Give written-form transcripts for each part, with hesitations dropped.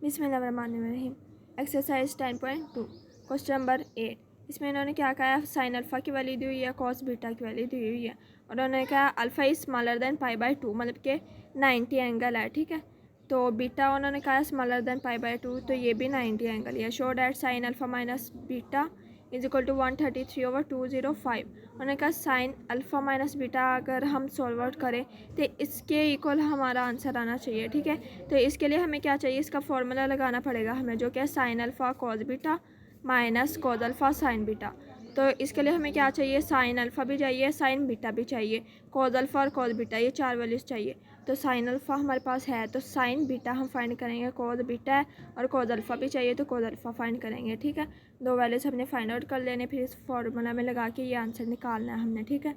बिस्मिल्लाहिर्रहमानिर्रहीम। Exercise 10.2 question number 8। इसमें इन्होंने क्या कहा है, साइन अल्फ़ा की वैल्यू दी हुई है, कॉस बीटा की वैल्यू दी हुई है और उन्होंने कहा alpha is smaller than pi by 2, मतलब कि 90 एंगल है। ठीक है, तो बीटा उन्होंने कहा है स्मॉलर देन पाई बाय 2, तो ये भी 90 एंगल है। Show that sine alpha minus beta is equal to 133/205। उन्होंने कहा साइन अल्फ़ा माइनस बीटा अगर हम सॉल्व आउट करें तो इसके इक्वल हमारा आंसर आना चाहिए। ठीक है, तो इसके लिए हमें क्या चाहिए, इसका फॉर्मूला लगाना पड़ेगा हमें, जो क्या sine alpha cos beta minus cos alpha sine beta. तो इसके लिए हमें क्या चाहिए, साइन अल्फ़ा भी चाहिए, साइन बीटा भी चाहिए, कॉस अल्फ़ा और कॉस बीटा, ये चार वैल्यूज़ चाहिए। तो साइन अल्फ़ा हमारे पास है तो साइन बीटा हम फाइंड करेंगे, कॉस बीटा है और कॉस अल्फ़ा भी चाहिए तो कॉस अल्फ़ा फाइंड करेंगे। ठीक है, दो वैल्यूज़ हमने फाइंड आउट कर लेने, फिर इस फार्मूला में लगा के ये आंसर निकालना है हमने। ठीक है,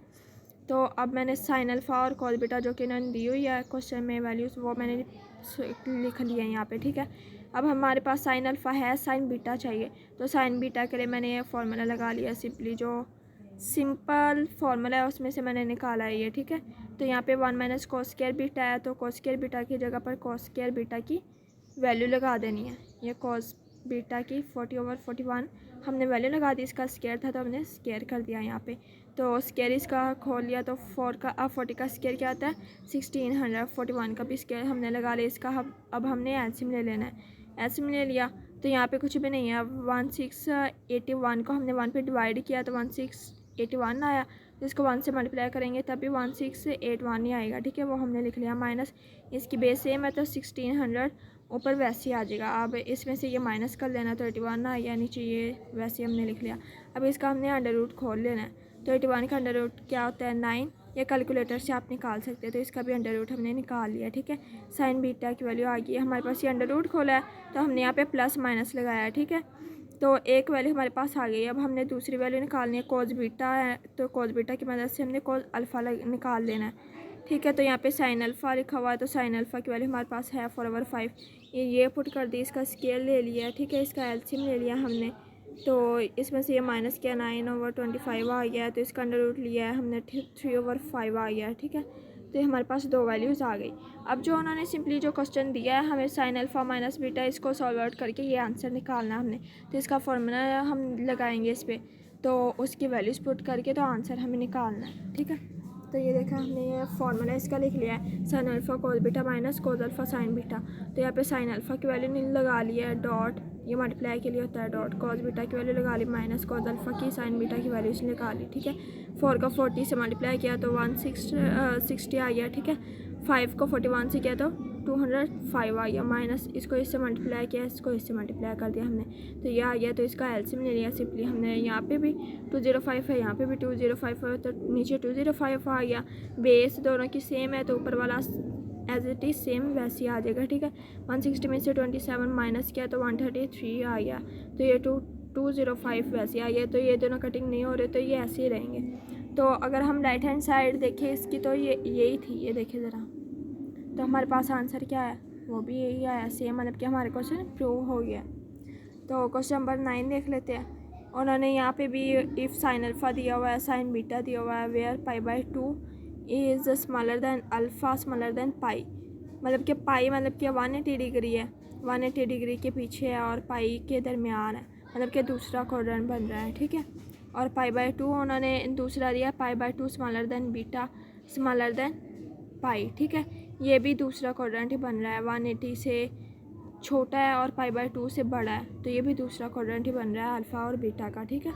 तो अब मैंने साइन अल्फ़ा और कॉस बीटा जो कि इन्होंने दी हुई है क्वेश्चन में वैल्यूज़, वो मैंने लिख लिया है यहाँ पे। ठीक है, अब हमारे पास साइन अल्फ़ा है, साइन बीटा चाहिए, तो साइन बीटा के लिए मैंने ये फार्मूला लगा लिया सिंपली, जो सिंपल फार्मूला है उसमें से मैंने निकाला है ये। ठीक है, तो यहाँ पे 1 माइनस कॉस स्क्वायर बीटा है, तो कॉस स्क्वायर बीटा की जगह पर कॉस स्क्वायर बीटा की वैल्यू लगा देनी है। ये कॉस बीटा की 40/41 हमने वैल्यू लगा दी, इसका स्क्वायर था तो हमने स्क्वायर कर दिया यहाँ पे। तो स्क्वायर इसका खोल लिया तो 40 का स्क्वायर क्या आता है 1600, 41 का भी स्क्वायर हमने लगा लिया इसका। अब हमने एलसीएम ले लेना है, एलसीएम ले लिया तो यहाँ पे कुछ भी नहीं है। अब 1681 को हमने 1 पे डिवाइड किया तो 1681 आया, तो इसको 1 से मल्टीप्लाई करेंगे तब भी 1681 नहीं आएगा। ठीक है, वो हमने लिख लिया, माइनस इसकी बेस सेम है तो 1600 ऊपर वैसे ही आ जाएगा। अब इसमें से ये माइनस कर लेना तो 81 आ गया नीचे, ये वैसे हमने लिख लिया। अब इसका हमने अंडर रूट खोल लेना है, तो 81 का अंडर रूट क्या होता है 9, या कैलकुलेटर से आप निकाल सकते हैं, तो इसका भी अंडर रूट हमने निकाल लिया। ठीक है, साइन बीटा की वैल्यू आ गई है हमारे पास, ये अंडर रूट खोला है तो हमने यहाँ पे प्लस माइनस लगाया है। ठीक है, तो एक वैल्यू हमारे पास आ गई। अब हमने दूसरी वैल्यू निकालनी है, कॉस बीटा है तो कॉस बीटा की मदद से हमने कॉस अल्फ़ा निकाल लेना है। ठीक है, तो यहाँ पे साइन अल्फ़ा लिखा हुआ है तो साइन अल्फ़ा की वैल्यू हमारे पास है 4/5, ये पुट कर दी, इसका स्केल ले लिया। ठीक है, इसका एलसीएम ले लिया हमने, तो इसमें से ये माइनस किया 9/25 आ गया, तो इसका अंडर रूट लिया है हमने 3/5 आ गया। ठीक है, तो ये हमारे पास दो वैल्यूज़ आ गई। अब जो उन्होंने सिंपली जो क्वेश्चन दिया है हमें साइन अल्फ़ा माइनस बीटा, इसको सॉल्व आउट करके ये आंसर निकालना हमने, तो इसका फॉर्मूला हम लगाएंगे इस पर, तो उसकी वैल्यूज़ पुट करके तो आंसर हमें निकालना है। ठीक है, तो ये देखा हमने ये फार्मूला इसका लिख लिया है, sine alpha cos beta minus cos alpha sine beta. तो यहाँ पे साइन अल्फ़ा की वैल्यू लगा ली है डॉट, ये मल्टीप्लाई के लिए होता है डॉट, कॉस बीटा की वैल्यू लगा ली माइनस कॉस अल्फ़ा की साइन बीटा की वैल्यू इसने लगा ली। ठीक है, 4 का 40 से मल्टीप्लाई किया तो 160 आ गया। ठीक है, 5 को 41 से किया तो 205 आ गया, माइनस इसको इससे मल्टीप्लाई किया, इसको इससे मल्टीप्लाई कर दिया हमने, तो ये आ गया। तो इसका एलसीएम ले लिया सिंपली हमने, यहाँ पे भी 205 है, यहाँ पे भी 205 है, तो नीचे 205 आ गया। बेस दोनों की सेम है तो ऊपर वाला एज इट इज़ सेम वैसे ही आ जाएगा। ठीक है, 160 में से 27 माइनस किया तो 133 आ गया, तो ये 205 वैसे आ गया। तो ये दोनों कटिंग नहीं हो रहे तो ये ऐसे ही रहेंगे। तो अगर हम राइट हैंड साइड देखें इसकी तो ये यही थी, ये देखिए ज़रा, तो हमारे पास आंसर क्या है वो भी यही आया सेम, मतलब कि हमारे क्वेश्चन प्रूव हो गया। तो क्वेश्चन नंबर 9 देख लेते हैं। उन्होंने यहाँ पे भी इफ़ साइन अल्फ़ा दिया हुआ है, साइन बीटा दिया हुआ है, where π/2 is smaller than alpha smaller than pi, मतलब कि पाई मतलब कि 180 डिग्री है, 180 डिग्री के पीछे है और पाई के दरमियान है, मतलब कि दूसरा क्वाड्रेंट बन रहा है। ठीक है, और π/2 उन्होंने दूसरा दिया π/2 smaller than beta smaller than pi. ठीक है, ये भी दूसरा क्वाड्रेंट ही बन रहा है, 180 से छोटा है और π/2 से बड़ा है, तो ये भी दूसरा क्वाड्रेंट ही बन रहा है अल्फ़ा और बीटा का। ठीक है,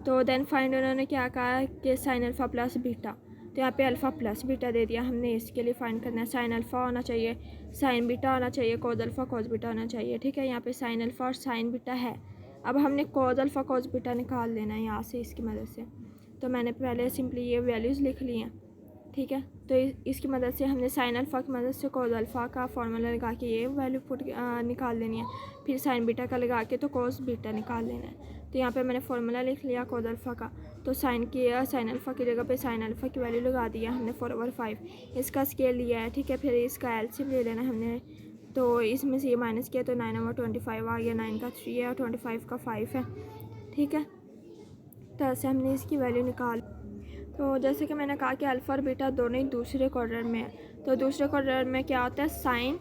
तो देन फाइंड उन्होंने क्या कहा कि साइन अल्फ़ा प्लस बीटा, तो यहाँ पे अल्फ़ा प्लस बीटा दे दिया हमने, इसके लिए फाइंड करना है साइन अल्फ़ा होना चाहिए, साइन बीटा होना चाहिए, कॉस अल्फ़ा कॉस बीटा होना चाहिए। ठीक है, यहाँ पे साइन अल्फ़ा और साइन बीटा है, अब हमने कॉस अल्फ़ा कॉस बीटा निकाल लेना है यहाँ से इसकी मदद से। तो मैंने पहले सिंपली ये वैल्यूज़ लिख ली हैं। ठीक है, तो इसकी मदद से हमने साइन अल्फ़ा की मदद से कॉस अल्फ़ा का फार्मूला लगा के ये वैल्यू निकाल लेनी है, फिर साइन बीटा का लगा के तो कॉस बीटा निकाल लेना है। तो यहाँ पे मैंने फार्मूला लिख लिया कॉस अल्फ़ा का, तो साइन अल्फ़ा की जगह पे साइन अल्फ़ा की वैल्यू लगा दिया हमने 4/5, इसका स्केल लिया है। ठीक है, फिर इसका एलसीएम ले लेना हमने, तो इसमें से ये माइनस किया तो 9/25 आ गया, 9 का 3 है और 25 का 5 है। ठीक है, तो ऐसे हमने इसकी वैल्यू निकाल। तो जैसे कि मैंने कहा कि अल्फ़ा और बीटा दोनों ही दूसरे क्वाड्रेंट में है, तो दूसरे क्वाड्रेंट में क्या होता है साइन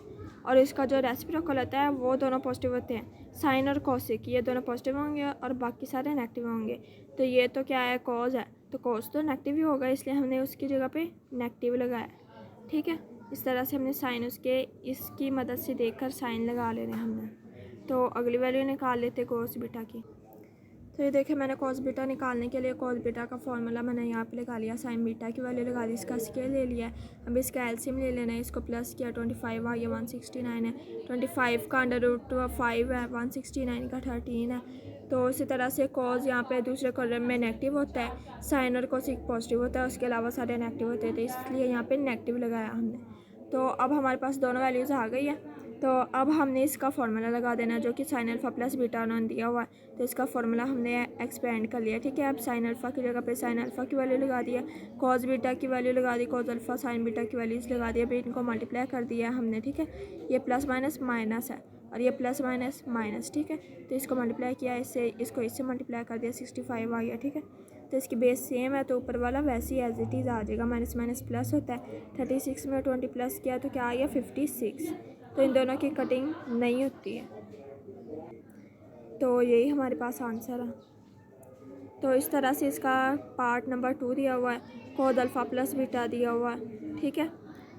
और इसका जो रेसिप्रोकल होता है वो दोनों पॉजिटिव होते हैं। साइन और कोसेक ये दोनों पॉजिटिव होंगे और बाकी सारे नेगेटिव होंगे। तो ये तो क्या है, कॉज है, तो कॉज तो नेगेटिव ही होगा, इसलिए हमने उसकी जगह पे नेगेटिव लगाया। ठीक है, इस तरह से हमने साइन उसके इसकी मदद से देखकर साइन लगा लेने हमने। तो अगली वैल्यू निकाल लेते कॉस बीटा की। तो ये देखिए मैंने कॉस बीटा निकालने के लिए कॉस बीटा का फॉर्मूला मैंने यहाँ पे लगा लिया, साइन बीटा की वैल्यू लगा ली, इसका स्केल ले लिया। अब इसका एलसीएम ले लेना है, इसको प्लस किया 25 आ गया 169 है, 25 का √5 है, 169 का 13 है। तो इसी तरह से कॉज यहाँ पे दूसरे कॉलम में नेगेटिव होता है, साइन और कोसेक पॉजिटिव होता है, उसके अलावा सारे नेगेटिव होते थे, इसलिए यहाँ पे नेगेटिव लगाया हमने। तो अब हमारे पास दोनों वैल्यूज़ आ गई है। तो अब हमने इसका फार्मूला लगा देना है जो कि साइन अल्फ़ा प्लस बीटा उन्होंने दिया हुआ है। तो इसका फार्मूला हमने एक्सपेंड कर लिया। ठीक है, अब साइन अल्फ़ा की जगह पे साइन अल्फ़ा की वैल्यू लगा दिया, कॉस बीटा की वैल्यू लगा दी, कॉस अल्फ़ा साइन बीटा की वैल्यूज़ लगा दी। अभी इनको मल्टीप्लाई कर दिया हमने। ठीक है, ये प्लस माइनस माइनस है और ये प्लस माइनस माइनस। ठीक है, तो इसको मल्टीप्लाई किया, इसको इससे मल्टीप्लाई कर दिया, 65 आ गया। ठीक है, तो इसकी बेस सेम है तो ऊपर वाला वैसे ही एज इट इज़ आ जाएगा, माइनस माइनस प्लस होता है। 36 में 20 प्लस किया तो क्या आ गया 56। तो इन दोनों की कटिंग नहीं होती है, तो यही हमारे पास आंसर है। तो इस तरह से इसका पार्ट नंबर 2 दिया हुआ है, कॉस अल्फ़ा प्लस बीटा दिया हुआ है। ठीक है,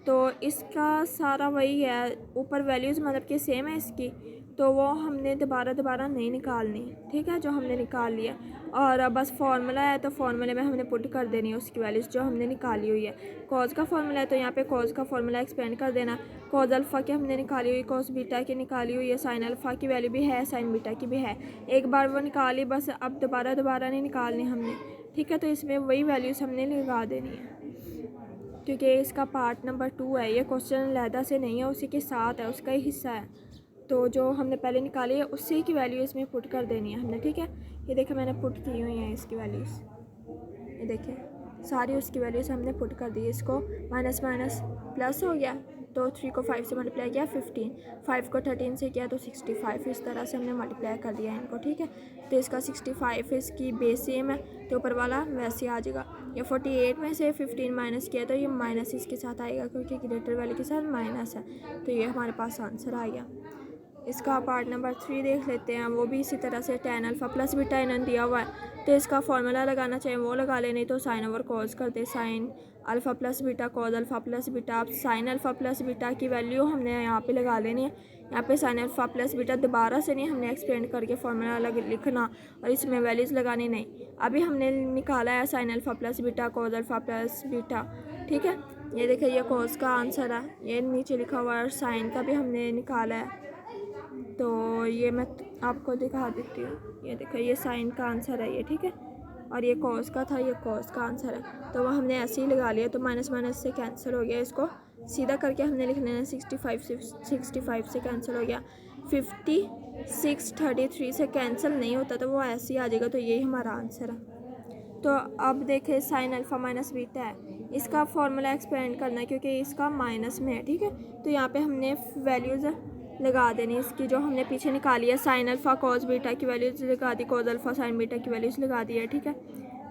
तो इसका सारा वही है, ऊपर वैल्यूज़ मतलब कि सेम है इसकी, तो वो हमने दोबारा नहीं निकालनी। ठीक है, जो हमने निकाल लिया और अब बस फार्मूला है तो फार्मूले में हमने पुट कर देनी है उसकी वैल्यूज़ जो हमने निकाली हुई है। कॉस का फार्मूला है तो यहाँ पे कॉस का फार्मूला एक्सपेंड कर देना। कॉस अल्फ़ा की हमने निकाली हुई, कॉस बीटा की निकाली हुई है, साइन अल्फ़ा की वैल्यू भी है, साइन बीटा की भी है। एक बार वो निकाली बस, अब दोबारा नहीं निकालनी हमने। ठीक है, तो इसमें वही वैल्यूज़ हमने लगा देनी है क्योंकि इसका पार्ट नंबर 2 है, ये क्वेश्चन लहदा से नहीं है, उसी के साथ है, उसका ही हिस्सा है। तो जो हमने पहले निकाली है उसी की वैल्यू इसमें पुट कर देनी है हमने। ठीक है, ये देखिए मैंने पुट की हुई हैं इसकी वैल्यूज़, ये देखिए सारी उसकी वैल्यूज़ हमने पुट कर दी। इसको माइनस माइनस प्लस हो गया, तो 3 को 5 से मल्टीप्लाई किया 15, 5 को 13 से किया तो 65। इस तरह से हमने मल्टीप्लाई कर दिया इनको। ठीक है, तो इसका 65 इसकी बेस सेम है तो ऊपर वाला वैसे आ जाएगा। ये 48 में से 15 माइनस किया तो ये माइनस इसके साथ आएगा क्योंकि ग्रेटर वैल्यू के साथ माइनस है, तो ये हमारे पास आंसर आ गया। इसका पार्ट नंबर 3 देख लेते हैं, वो भी इसी तरह से tan अल्फ़ा प्लस बीटा इन्होंने दिया हुआ है, तो इसका फार्मूला लगाना चाहिए वो लगा लेने, तो साइन ओवर कॉस करते, sign alpha plus beta cos alpha plus beta. अब साइन अल्फ़ा प्लस बीटा की वैल्यू हमने यहाँ पे लगा लेनी है। यहाँ पे साइन अल्फ़ा प्लस बीटा दोबारा से नहीं हमने एक्सपेंड करके फार्मूला अलग लिखना और इसमें वैल्यूज़ लगानी नहीं। अभी हमने निकाला है sign alpha plus beta cos alpha plus beta. ठीक है, ये देखिए ये कॉस का आंसर है, ये नीचे लिखा हुआ है, और साइन का भी हमने निकाला है। तो ये मैं आपको दिखा देती हूँ, ये देखो ये साइन का आंसर है ये। ठीक है, और ये कॉस का था, ये कॉस का आंसर है, तो वो हमने ऐसे ही लगा लिया, तो माइनस माइनस से कैंसिल हो गया। इसको सीधा करके हमने लिख लेना, 65 से कैंसिल हो गया, 56 33 से कैंसिल नहीं होता तो वो ऐसे ही आ जाएगा, तो यही हमारा आंसर है। तो अब देखें साइन अल्फ़ा माइनस बीटा है, इसका फार्मूला एक्सपेंड करना है क्योंकि इसका माइनस में है। ठीक है, तो यहाँ पे हमने वैल्यूज़ लगा देनी इसकी जो हमने पीछे निकाली है, साइन अल्फ़ा कॉस बीटा की वैल्यूज़ लगा दी, कॉस अल्फ़ा साइन बीटा की वैल्यूज़ लगा दी है। ठीक है,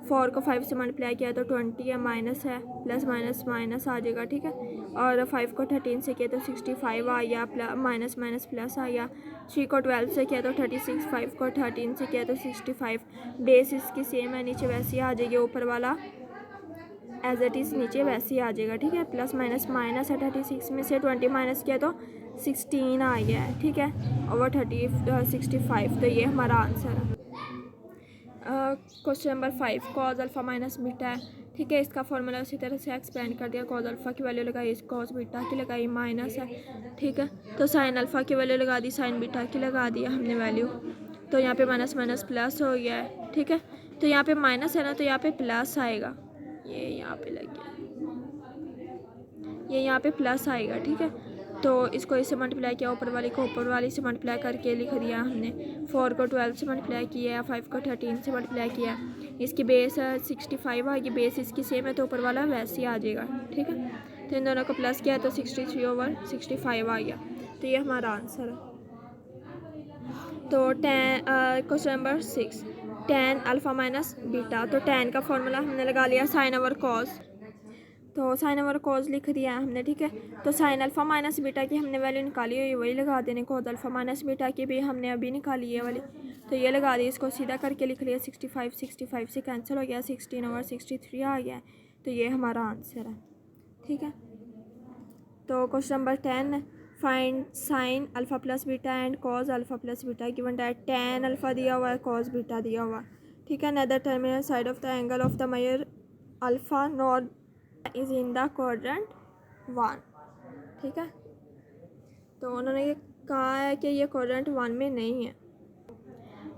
4 को 5 से मल्टीप्लाई किया तो 20 है, माइनस है, प्लस माइनस माइनस आ जाएगा। ठीक है, और 5 को 13 से किया तो 65 आ गया, माइनस माइनस प्लस आ गया। 3 को 12 से किया तो 36, 5 को 13 से किया तो 65। बेस इसकी सेम है, नीचे वैसे ही आ जाएगी, ऊपर वाला एज इट इज़ नीचे वैसे ही आ जाएगा। ठीक है, प्लस माइनस माइनस है, 36 में से 20 माइनस किया तो 16 आ गया है। ठीक है, और 65, तो ये हमारा आंसर है। Question number 5, cos alpha minus beta है। ठीक है, इसका फॉर्मूला उसी तरह से एक्सपेंड कर दिया, कॉस अल्फ़ा की वैल्यू लगाई, कॉस बीटा की लगाई, माइनस है। ठीक है, तो साइन अल्फ़ा की वैल्यू लगा दी, साइन बीटा की लगा दिया हमने वैल्यू, तो यहाँ पे माइनस माइनस प्लस हो गया है। ठीक है, तो यहाँ पे माइनस है ना, तो यहाँ पे प्लस आएगा, ये यहाँ पे लग गया, ये यहाँ पे प्लस आएगा। ठीक है, तो इसको इससे मल्टीप्लाई किया, ऊपर वाली को ऊपर वाली से मल्टीप्लाई करके लिख दिया हमने। 4 को 12 से मल्टीप्लाई किया, 5 को 13 से मल्टीप्लाई किया, इसकी बेस 65 आएगी, बेस इसकी सेम है तो ऊपर वाला वैसे ही आ जाएगा। ठीक है, तो इन दोनों को प्लस किया तो 63/65 आ गया, तो ये हमारा आंसर है। तो question number 6, tan alpha minus beta. तो tan का फॉर्मूला हमने लगा लिया साइन ओवर कॉस, तो साइन ओवर कॉज लिख दिया है हमने, ठीक है। तो साइन अल्फ़ा माइनस बीटा की हमने वैल्यू निकाली हुई, वही लगा देने। कॉज अल्फ़ा माइनस बीटा की भी हमने अभी निकाली है वाली, तो ये लगा दी। इसको सीधा करके लिख लिया। 65 से कैंसिल हो गया, 16/63 आ गया। तो ये हमारा आंसर है, ठीक है। तो question number 10, find sine alpha plus beta and cos alpha plus beta given that tan alpha दिया हुआ है, कॉज बीटा दिया हुआ, ठीक है। Another terminal side of the angle of the major alpha not is in the quadrant 1, ठीक है। तो उन्होंने ये कहा है कि ये क्वाड्रेंट 1 में नहीं है।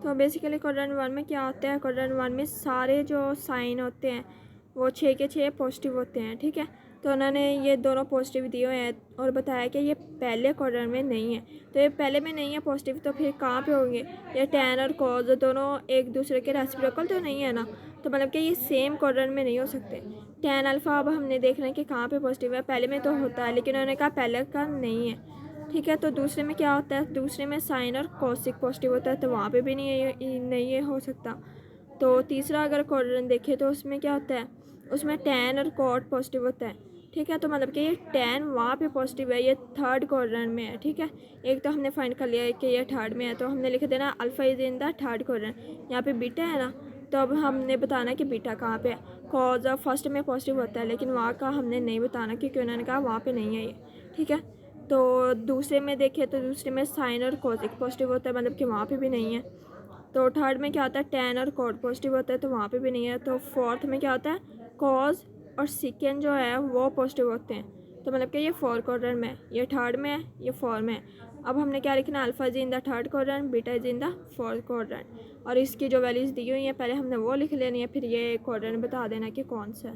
तो बेसिकली क्वाड्रेंट 1 में क्या होता है, क्वाड्रेंट 1 में सारे जो साइन होते हैं वो 6 के 6 पॉजिटिव होते हैं, ठीक है। तो उन्होंने ये दोनों पॉजिटिव दिए हुए हैं और बताया कि ये पहले क्वाड्रेंट में नहीं है। तो ये पहले में नहीं है पॉजिटिव, तो फिर कहाँ पे होंगे? ये टैन और कॉज दोनों एक दूसरे के रेसिप्रोकल तो नहीं है ना, तो मतलब कि ये सेम क्वाड्रेंट में नहीं हो सकते। टैन अल्फ़ा अब हमने देखना है कि कहाँ पे पॉजिटिव है, पहले में तो होता है लेकिन उन्होंने कहा पहले का नहीं है, ठीक है। तो दूसरे में क्या होता है, दूसरे में साइन और कॉसिक पॉजिटिव होता है, तो वहाँ पे भी नहीं हो सकता। तो तीसरा अगर क्वाड्रेंट देखें तो उसमें क्या होता है, उसमें टैन और कॉट पॉजिटिव होता है, ठीक है। तो मतलब कि ये टैन वहाँ पे पॉजिटिव है, ये थर्ड क्वाड्रेंट में है, ठीक है। एक तो हमने फाइंड कर लिया है कि ये थर्ड में है, तो हमने लिख देना alpha is in the third quadrant. यहाँ पे बीटा है ना, तो अब हमने बताना कि बीटा कहाँ पे है। कॉज फर्स्ट में पॉजिटिव होता है लेकिन वहाँ का हमने नहीं बताना क्योंकि उन्होंने कहा वहाँ पे नहीं है ये, ठीक है। तो दूसरे में देखें तो दूसरे में साइन और कॉसिक पॉजिटिव होता है, मतलब कि वहाँ पे भी नहीं है। तो थर्ड में क्या होता है, टैन और कॉट पॉजिटिव होता है, तो वहाँ पे भी नहीं है। तो फोर्थ में क्या होता है, कॉज और सिकेंड जो है वो पॉजिटिव होते हैं, तो मतलब कि ये फोर्थ क्वाड्रेंट में है, ये थर्ड में है, ये फोर में है। अब हमने क्या लिखना है, alpha is in the third quadrant, beta is in the fourth quadrant, और इसकी जो वैल्यूज़ दी हुई हैं पहले हमने वो लिख लेनी है, फिर ये क्वाड्रेंट बता देना कि कौन सा है,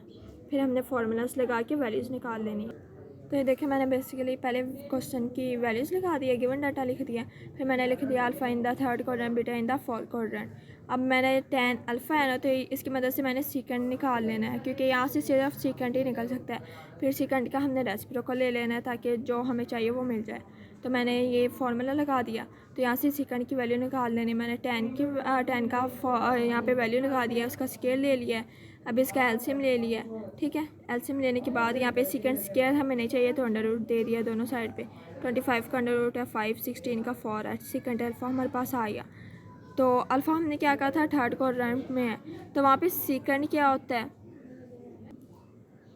फिर हमने फार्मूलाज लगा के वैल्यूज़ निकाल लेनी है। तो ये देखिए मैंने बेसिकली पहले क्वेश्चन की वैल्यूज़ लिखा दी है, गिवन डाटा लिख दिया, फिर मैंने लिख दिया alpha in the third quadrant, beta in the fourth quadrant. अब मैंने टैन अल्फ़ा है ना, तो इसकी मदद से मैंने सीकेंड निकाल लेना है क्योंकि यहाँ से सिर्फ सीकेंड ही निकल सकता है। फिर सीकेंड का हमने रेसिप्रोकल ले लेना है ताकि जो हमें चाहिए वो मिल जाए। तो मैंने ये फार्मूला लगा दिया, तो यहाँ से सीकेंड की वैल्यू निकाल लेनी। मैंने टैन का यहाँ पे वैल्यू लगा दिया, उसका स्केल ले लिया है। अब इसका एलसीएम ले लिया, ठीक है। एलसीएम लेने के बाद यहाँ पे सेकंड स्क्वायर हमें नहीं चाहिए तो अंडर रूट दे दिया दोनों साइड पे। 25 का अंडर रूट है 5, 16 का 4 है, सेकंड अल्फ़ा हमारे पास आ गया। तो अल्फ़ा हमने क्या कहा था, थर्ड क्वाड्रेंट में है, तो वहाँ पे सेकंड क्या होता है,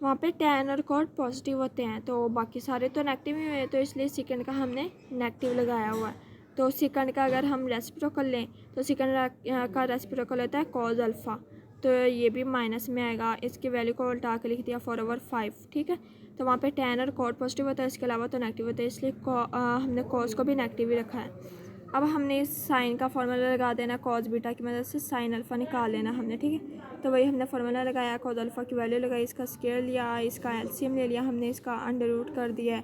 वहाँ पे टैन और कॉट पॉजिटिव होते हैं, तो बाकी सारे तो नेगेटिव ही हुए, तो इसलिए सेकंड का हमने नेगेटिव लगाया हुआ है। तो सेकंड का अगर हम रेसिप्रोकल लें तो सेकंड का रेसिप्रोकल होता है कॉज अल्फ़ा, तो ये भी माइनस में आएगा। इसकी वैल्यू को उल्टा के लिख दिया 4/5, ठीक है। तो वहाँ पे टैन और कॉट पॉजिटिव होता है, इसके अलावा तो नेगेटिव होता है, इसलिए हमने कॉज को भी नेगेटिव ही रखा है। अब हमने इस साइन का फार्मूला लगा देना, कॉज बीटा की मदद से साइन अल्फ़ा निकाल लेना हमने, ठीक है। तो वही हमने फार्मूला लगाया, कॉज अल्फ़ा की वैल्यू लगाई, इसका स्क्वायर लिया, इसका एलसीएम ले लिया हमने, इसका अंडर रूट कर दिया है,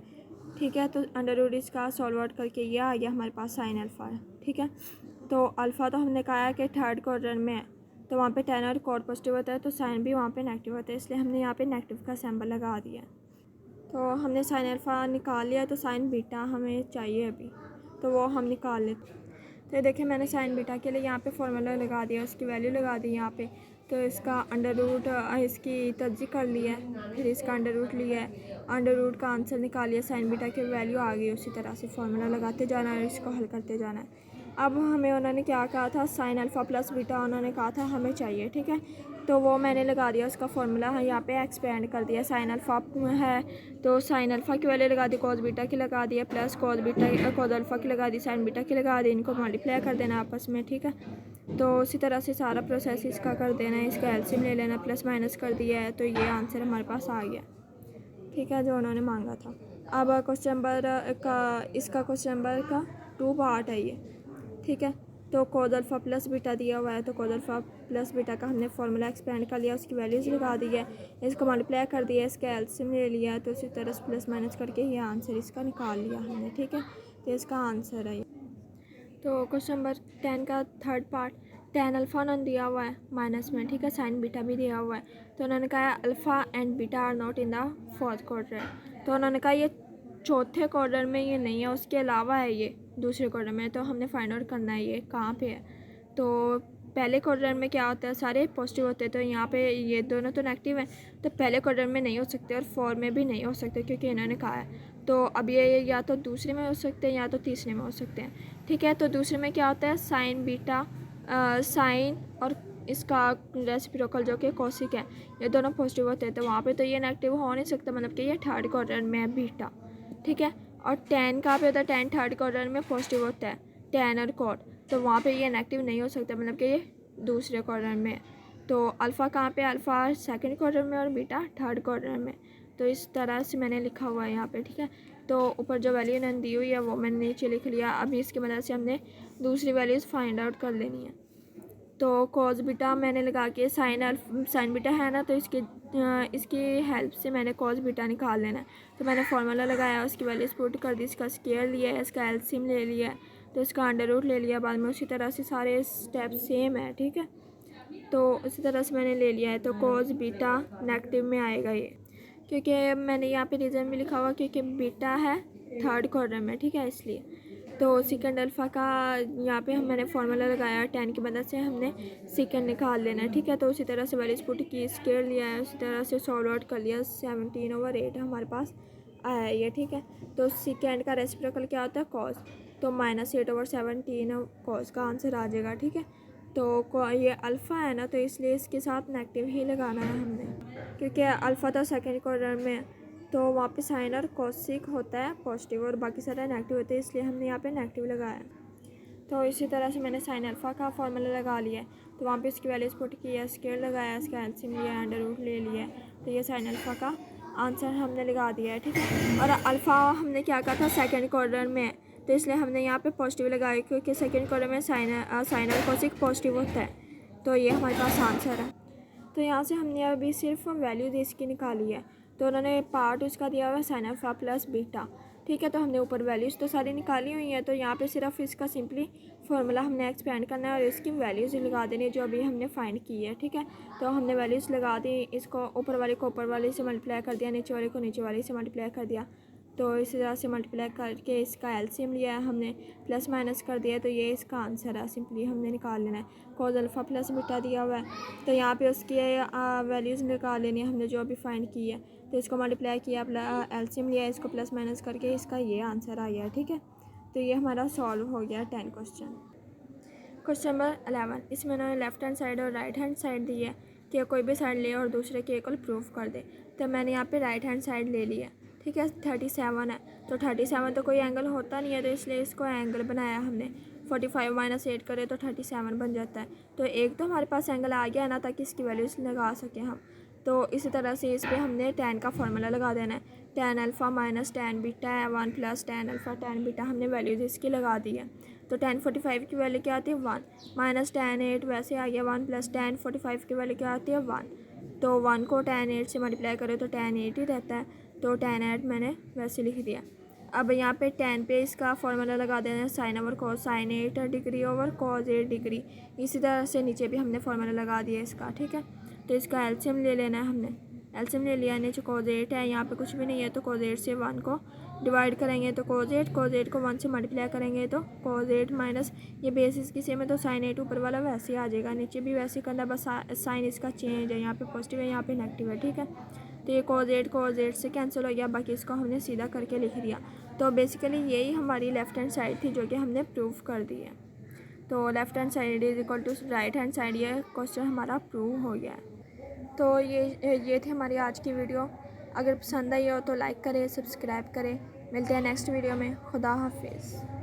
ठीक है। तो अंडर रूट इसका सॉल्व आउट करके ये आ गया हमारे पास साइन अल्फ़ा है, ठीक है। तो अल्फ़ा तो हमने कहा है कि थर्ड क्वाड्रेंट में है, तो वहाँ पे टैन और कॉट पॉजिटिव होता है, तो साइन भी वहाँ पे नेगेटिव होता है, इसलिए हमने यहाँ पे नेगेटिव का सिंबल लगा दिया। तो हमने साइन अल्फ़ा निकाल लिया, तो साइन बीटा हमें चाहिए अभी, तो वो हम निकाल लेते। तो देखिए मैंने साइन बीटा के लिए यहाँ पे फार्मूला लगा दिया, उसकी वैल्यू लगा दी यहाँ पे। तो इसका अंडर रूट इसकी तर्जी कर लिया है, फिर इसका अंडर रूट लिया है, अंडर रूट का आंसर निकाल लिया, साइन बीटा की वैल्यू आ गई। उसी तरह से फार्मूला लगाते जाना है, इसको हल करते जाना है। अब हमें उन्होंने क्या कहा था, साइन अल्फ़ा प्लस बीटा उन्होंने कहा था हमें चाहिए, ठीक है। तो वो मैंने लगा दिया, उसका फार्मूला है यहाँ पे एक्सपेंड कर दिया। साइन अल्फ़ा है तो साइन अल्फ़ा की वैल्यू लगा दी, कॉस बीटा की लगा दिया, प्लस कॉस अल्फ़ा की लगा दी, साइन बीटा की लगा दी, इनको मल्टीप्लाई कर देना आपस में, ठीक है। तो उसी तरह से सारा प्रोसेस इसका कर देना है, इसका एलसीएम ले लेना, प्लस माइनस कर दिया है, तो ये आंसर हमारे पास आ गया, ठीक है, जो उन्होंने मांगा था। अब क्वेश्चन नंबर का इसका क्वेश्चन नंबर का 2 पार्ट है ये, ठीक है। तो कॉस अल्फ़ा प्लस बीटा दिया हुआ है, तो कॉस अल्फ़ा प्लस बीटा का हमने फार्मूला एक्सपेंड कर लिया, उसकी वैल्यूज़ लगा दी है, इसको मल्टीप्लाई कर दिया, इसका एलसीएम ले लिया, तो उसी तरह से प्लस माइनस करके ये आंसर इसका निकाल लिया हमने, ठीक है। तो इसका आंसर है। तो क्वेश्चन नंबर 10 का थर्ड पार्ट, टैन अल्फ़ा उन्होंने दिया हुआ है माइनस में, ठीक है, साइन बीटा भी दिया हुआ है। तो उन्होंने कहा alpha and beta are not in the fourth quadrant, तो उन्होंने कहा ये चौथे क्वाड्रेंट में ये नहीं है, उसके अलावा है ये दूसरे क्वाड्रेंट में, तो हमने फाइंड आउट करना है ये कहाँ पे है। तो पहले क्वाड्रेंट में क्या होता है, सारे पॉजिटिव होते हैं, तो यहाँ पे ये दोनों तो नेगेटिव हैं, तो पहले क्वाड्रेंट में नहीं हो सकते और 4 में भी नहीं हो सकते क्योंकि इन्होंने कहा है। तो अब ये या तो दूसरे में हो सकते हैं या तो तीसरे में हो सकते हैं, ठीक है। तो दूसरे में क्या होता है, साइन बीटा साइन और इसका रेसिप्रोकल जो कि कोसिक है, ये दोनों पॉजिटिव होते हैं, तो वहाँ पे तो ये नेगेटिव हो नहीं सकता, मतलब कि ये थर्ड क्वाड्रेंट में है बीटा, ठीक है। और टेन कहाँ पे होता है, टेन थर्ड क्वाड्रेंट में पॉजिटिव होता है, टेन और कॉट, तो वहाँ पे ये नेगेटिव नहीं हो सकता, मतलब कि ये दूसरे क्वाड्रेंट में। तो अल्फ़ा कहाँ पे, अल्फ़ा सेकंड क्वाड्रेंट में और बीटा थर्ड क्वाड्रेंट में। तो इस तरह से मैंने लिखा हुआ है यहाँ पे, ठीक है। तो ऊपर जो वैल्यू इन्होंने दी हुई है वो मैंने नीचे लिख लिया। अभी इसकी मदद से हमने दूसरी वैल्यूज़ फाइंड आउट कर लेनी है। तो कॉस बीटा मैंने लगा के साइन बीटा है ना, तो इसकी हेल्प से मैंने कॉस बीटा निकाल लेना है। तो मैंने फार्मूला लगाया, उसकी वैल्यूज़ पुट कर दी, इसका स्क्वायर लिया है, इसका एलसीएम ले लिया है, तो इसका अंडर रूट ले लिया बाद में। उसी तरह से सारे स्टेप सेम है, ठीक है। तो उसी तरह से मैंने ले लिया है। तो कॉस बीटा नेगेटिव में आएगा ये, क्योंकि मैंने यहाँ पे रीज़न भी लिखा हुआ क्योंकि बीटा है थर्ड क्वाड्रेंट में, ठीक है, इसलिए। तो सेकंड अल्फ़ा का यहाँ पे मैंने फार्मूला लगाया, 10 की मदद से हमने सेकंड निकाल लेना है, ठीक है। तो उसी तरह से वैल्यूज़ पुट की, स्क्वायर लिया है, उसी तरह से सॉल्व आउट कर लिया, 17/8 हमारे पास आया है ये, ठीक है। तो सेकंड का रेसिप्रोकल क्या होता है, कॉस, तो -8/17 कॉस का आंसर आ जाएगा, ठीक है। तो ये अल्फ़ा है ना, तो इसलिए इसके साथ नेगेटिव ही लगाना है हमने, क्योंकि अल्फ़ा तो सेकंड क्वाड्रेंट में है, तो वहाँ पे साइन और कोसिक होता है पॉजिटिव और बाकी सारे नेगेटिव होते हैं, इसलिए हमने यहाँ पे नेगेटिव लगाया है। तो इसी तरह से मैंने साइन अल्फ़ा का फार्मूला लगा लिया है, तो वहाँ पे इसकी वैल्यूज़ पुट की है, स्क्वायर लगाया, इसका एलसीएम लिया, अंडर रूट ले लिया, तो ये साइन अल्फ़ा का आंसर हमने लगा दिया है, ठीक है। और अल्फ़ा हमने क्या कहा था, सेकेंड क्वाड्रेंट में, तो इसलिए हमने यहाँ पे पॉजिटिव लगाया क्योंकि सेकेंड क्वाड्रेंट में साइन और कोसिक पॉजिटिव होता है, तो ये हमारे पास आंसर है। तो यहाँ से हमने अभी सिर्फ वैल्यूज इसकी निकाली है, तो उन्होंने पार्ट उसका दिया हुआ है साइन अल्फ़ा प्लस बीटा, ठीक है। तो हमने ऊपर वैल्यूज़ तो सारी निकाली हुई हैं, तो यहाँ पे सिर्फ इसका सिंपली फार्मूला हमने एक्सपेंड करना है और इसकी वैल्यूज़ लगा देनी है जो अभी हमने फाइंड की है, ठीक है। तो हमने वैल्यूज़ लगा दी, इसको ऊपर वाले को ऊपर वाले से मल्टीप्लाई कर दिया, नीचे वाले को नीचे वाले से मल्टीप्लाई कर दिया, तो इसी तरह से मल्टीप्लाई करके इसका एलसीएम लिया है हमने, प्लस माइनस कर दिया, तो ये इसका आंसर है, सिंपली हमने निकाल लेना है। कॉस अल्फ़ा प्लस बीटा दिया हुआ है, तो यहाँ पे उसकी वैल्यूज़ निकाल लेनी है हमने जो अभी फाइंड की है, तो इसको मल्टीप्लाई किया, एलसीएम लिया, इसको प्लस माइनस करके इसका ये आंसर आया, ठीक है। तो ये हमारा सॉल्व हो गया 10 क्वेश्चन। क्वेश्चन नंबर 11, इसमें उन्होंने लेफ्ट हैंड साइड और राइट हैंड साइड दी है कि कोई भी साइड ले और दूसरे के इक्वल प्रूफ कर दे। तो मैंने यहाँ पे राइट हैंड साइड ले लिया, ठीक है। 37 है, तो 37 तो कोई एंगल होता नहीं है, तो इसलिए इसको एंगल बनाया हमने। 45 - 8 करें तो 37 बन जाता है, तो एक तो हमारे पास एंगल आ गया ना, ताकि इसकी वैल्यूज़ लगा सकें हम। तो इसी तरह से इस पर हमने tan का फार्मूला लगा देना है, tan alpha minus tan beta है 1 + tan अल्फ़ा tan बीटा, हमने वैल्यूज़ इसकी लगा दी है। तो tan 45 की वैल्यू क्या आती है 1, माइनस tan 8 वैसे आ गया 1 + tan 45 की वैल्यू क्या आती है 1, तो 1 को tan 8 से मल्टीप्लाई करें तो tan 8 ही रहता है, तो tan 8 मैंने वैसे लिख दिया। अब यहाँ पे tan पे इसका फार्मूला लगा देना है, sine over cos, sine 8 degree over cos 8 degree. इसी तरह से नीचे भी हमने फार्मूला लगा दिया इसका, ठीक है। तो इसका एलसीएम ले लेना है हमने, एलसीएम ले लिया, नीचे कॉस 8 है, यहाँ पे कुछ भी नहीं है, तो कॉस 8 से 1 को डिवाइड करेंगे तो कॉस 8 को 1 से मल्टीप्लाई करेंगे तो कॉस 8 माइनस ये बेसिस की सेम है, तो साइन 8 ऊपर वाला वैसे आ जाएगा, नीचे भी वैसे करना, बस साइन इसका चेंज है, यहाँ पे पॉजिटिव है, यहाँ पे नेगेटिव है, ठीक है। तो ये कॉस 8 से कैंसिल हो गया, बाकी इसको हमने सीधा करके लिख दिया। तो बेसिकली यही हमारी लेफ़्ट हैंड साइड थी जो कि हमने प्रूव कर दी है। तो left hand side is equal to right hand side, ये क्वेश्चन हमारा प्रूव हो गया है। तो ये थी हमारी आज की वीडियो। अगर पसंद आई हो तो लाइक करें, सब्सक्राइब करें। मिलते हैं नेक्स्ट वीडियो में। खुदा हाफिज़।